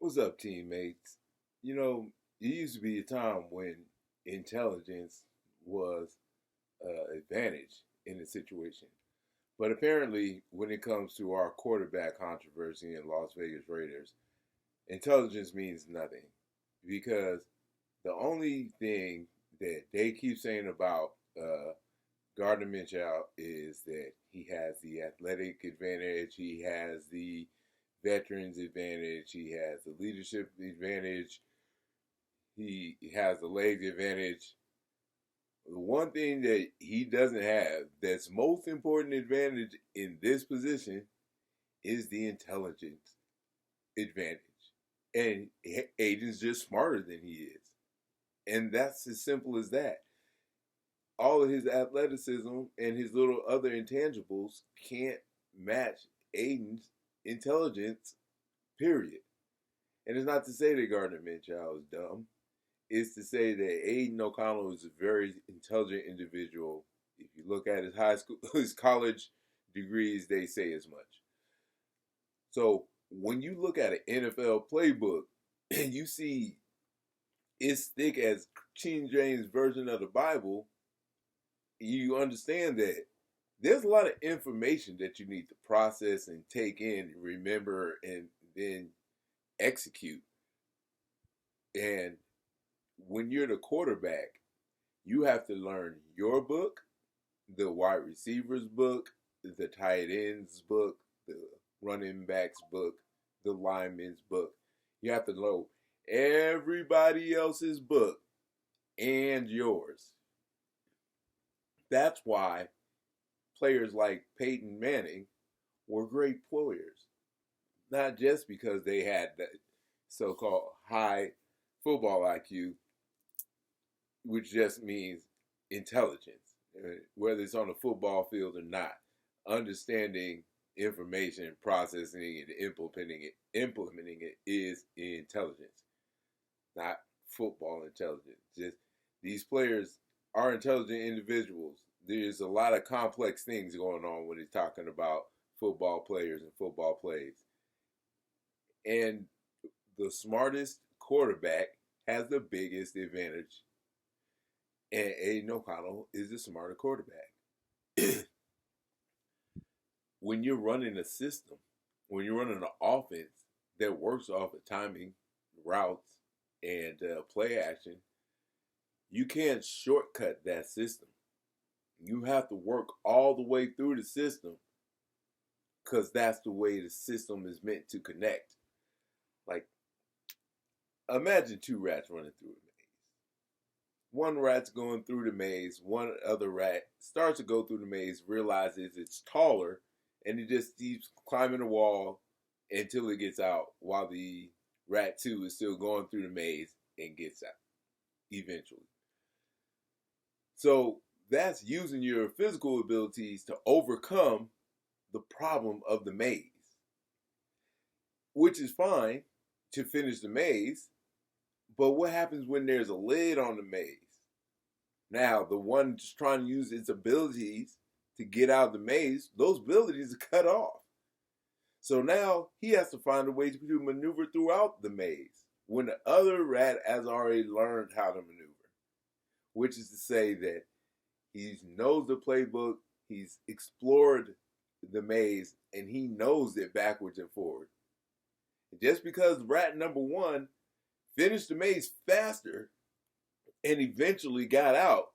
What's up, teammates? It used to be a time when intelligence was an advantage in a situation. But apparently, when it comes to our quarterback controversy in Las Vegas Raiders, intelligence means nothing because the only thing that they keep saying about Gardner Minshew is that he has the athletic advantage, he has the veterans advantage, he has the leadership advantage, he has the legs advantage. The one thing that he doesn't have that's most important advantage in this position is the intelligence advantage. And Aiden's just smarter than he is. And that's as simple as that. All of his athleticism and his little other intangibles can't match Aiden's intelligence, period. And it's not to say that Gardner Minshew is dumb. It's to say that Aiden O'Connell is a very intelligent individual. If you look at his high school, his college degrees, they say as much. So when you look at an NFL playbook and you see it's thick as King James version of the Bible, you understand that there's a lot of information that you need to process and take in, and remember, and then execute. And when you're the quarterback, you have to learn your book, the wide receivers book, the tight ends book, the running backs book, the linemen's book. You have to know everybody else's book and yours. That's why players like Peyton Manning were great players. Not just because they had that so-called high football IQ, which just means intelligence, whether it's on the football field or not. Understanding information, processing it, implementing it is intelligence, not football intelligence. Just these players are intelligent individuals. There's a lot of complex things going on when you're talking about football players and football plays. And the smartest quarterback has the biggest advantage. And Aiden O'Connell is the smarter quarterback. When you're running a system, when you're running an offense that works off of timing, routes, and play action, you can't shortcut that system. You have to work all the way through the system because that's the way the system is meant to connect. Like, imagine two rats running through a maze. One rat's going through the maze, one other rat starts to go through the maze, realizes it's taller, and it just keeps climbing the wall until it gets out, while the rat 2 is still going through the maze and gets out eventually. So that's using your physical abilities to overcome the problem of the maze, which is fine to finish the maze. But what happens when there's a lid on the maze? Now, the one just trying to use its abilities to get out of the maze, those abilities are cut off. So now he has to find a way to maneuver throughout the maze when the other rat has already learned how to maneuver, which is to say that he knows the playbook, he's explored the maze, and he knows it backwards and forward. Just because rat number 1 finished the maze faster and eventually got out,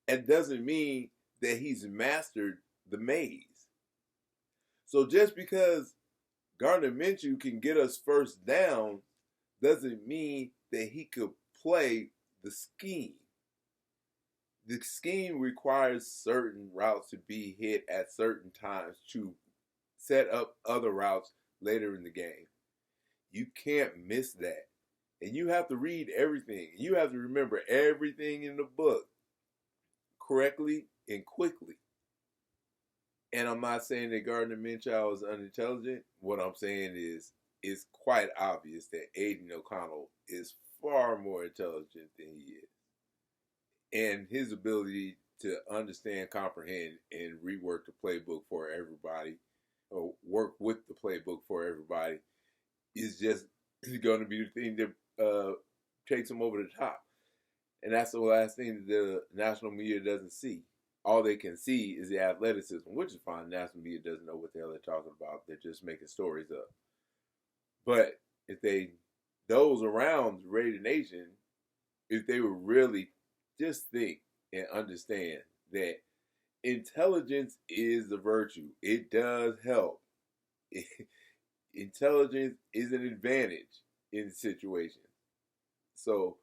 it doesn't mean that he's mastered the maze. So just because Gardner Minshew can get us first down doesn't mean that he could play the scheme. The scheme requires certain routes to be hit at certain times to set up other routes later in the game. You can't miss that. And you have to read everything. You have to remember everything in the book correctly and quickly. And I'm not saying that Gardner Minshew is unintelligent. What I'm saying is it's quite obvious that Aiden O'Connell is far more intelligent than he is. And his ability to understand, comprehend, and rework the playbook for everybody, or work with the playbook for everybody, is just is going to be the thing that takes them over the top. And that's the last thing that the national media doesn't see. All they can see is the athleticism, which is fine. The national media doesn't know what the hell they're talking about. They're just making stories up. But if those around the Raider Nation, if they would really just think and understand that intelligence is a virtue, it does help. Intelligence is an advantage in situations. So,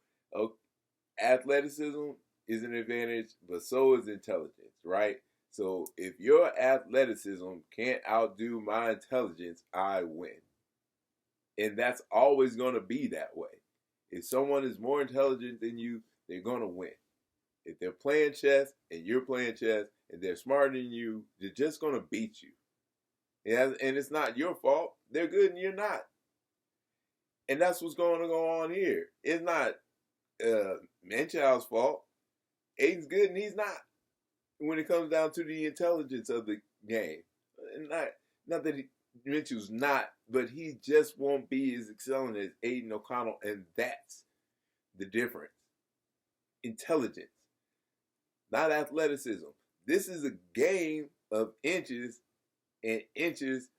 athleticism is an advantage, but so is intelligence, right? So, if your athleticism can't outdo my intelligence, I win. And that's always going to be that way. If someone is more intelligent than you, they're going to win. If they're playing chess and you're playing chess and they're smarter than you, they're just going to beat you. And it's not your fault. They're good and you're not. And that's what's going to go on here. It's not Manchow's fault. Aiden's good and he's not. When it comes down to the intelligence of the game. And not that Mitchell's not, but he just won't be as excelling as Aiden O'Connell, and that's the difference. Intelligence, not athleticism. This is a game of inches, and inches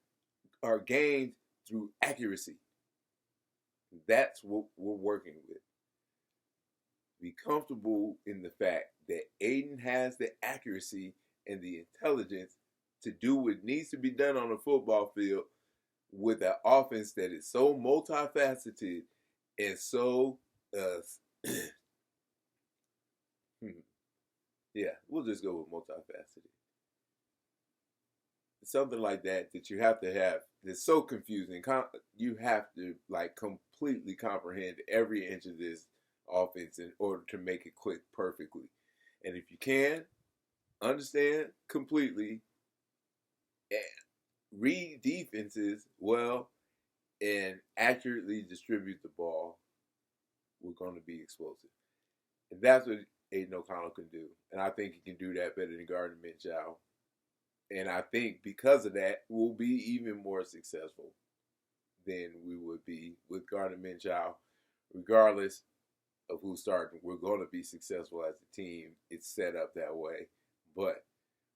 are gained through accuracy. That's what we're working with. Be comfortable in the fact that Aiden has the accuracy and the intelligence to do what needs to be done on the football field with an offense that is so multifaceted and so, yeah, we'll just go with multifaceted. Something like that you have to have that's so confusing. You have to completely comprehend every inch of this offense in order to make it click perfectly. And if you can understand completely and read defenses well and accurately distribute the ball, we're going to be explosive. And that's what Aiden O'Connell can do. And I think he can do that better than Gardner Minshew. And I think because of that, we'll be even more successful than we would be with Gardner Minshew. Regardless of who's starting, we're going to be successful as a team. It's set up that way. But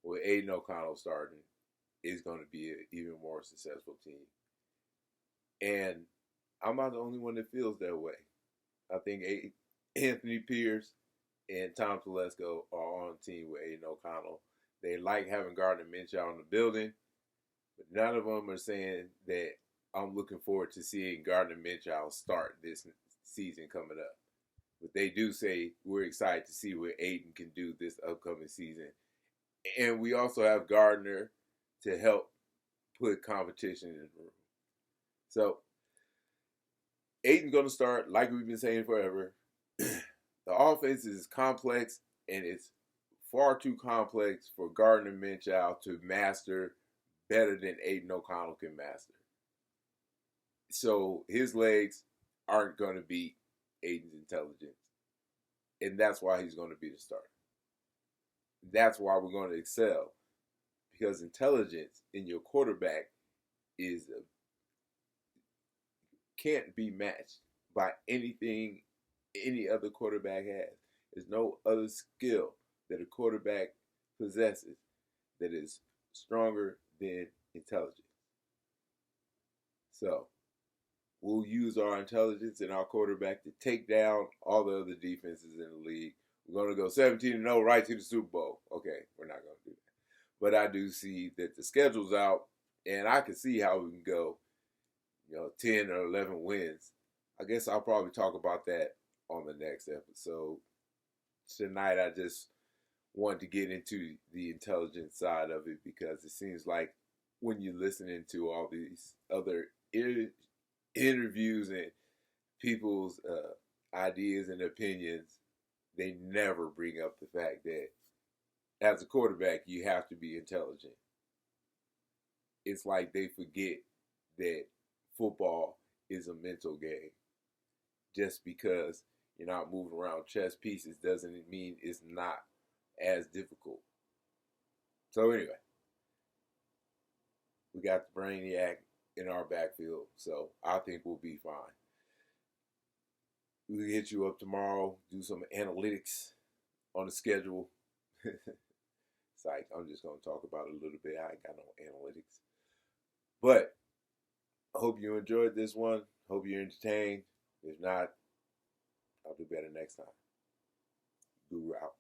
with Aiden O'Connell starting, it's going to be an even more successful team. And I'm not the only one that feels that way. I think Anthony Pierce and Tom Telesco are on the team with Aiden O'Connell. They like having Gardner Minshew in the building, but none of them are saying that I'm looking forward to seeing Gardner Minshew start this season coming up. But they do say we're excited to see what Aiden can do this upcoming season. And we also have Gardner to help put competition in the room. So Aiden's going to start like we've been saying forever. The offense is complex, and it's far too complex for Gardner Minshew to master better than Aiden O'Connell can master. So his legs aren't going to beat Aiden's intelligence. And that's why he's going to be the starter. That's why we're going to excel. Because intelligence in your quarterback can't be matched by anything any other quarterback has. There's no other skill that a quarterback possesses that is stronger than intelligence. So we'll use our intelligence and our quarterback to take down all the other defenses in the league. We're going to go 17-0 right to the Super Bowl. Okay, we're not going to do that. But I do see that the schedule's out, and I can see how we can go, 10 or 11 wins. I guess I'll probably talk about that on the next episode. Tonight, I just want to get into the intelligence side of it because it seems like when you're listening to all these other interviews and people's ideas and opinions, they never bring up the fact that as a quarterback, you have to be intelligent. It's like they forget that football is a mental game. Just because you're not moving around chess pieces doesn't mean it's not as difficult. So anyway, we got the Brainiac in our backfield, so I think we'll be fine. we'll hit you up tomorrow, do some analytics on the schedule. It's like, I'm just going to talk about it a little bit. I ain't got no analytics. But I hope you enjoyed this one. Hope you're entertained. If not, I'll do better next time. Guru out.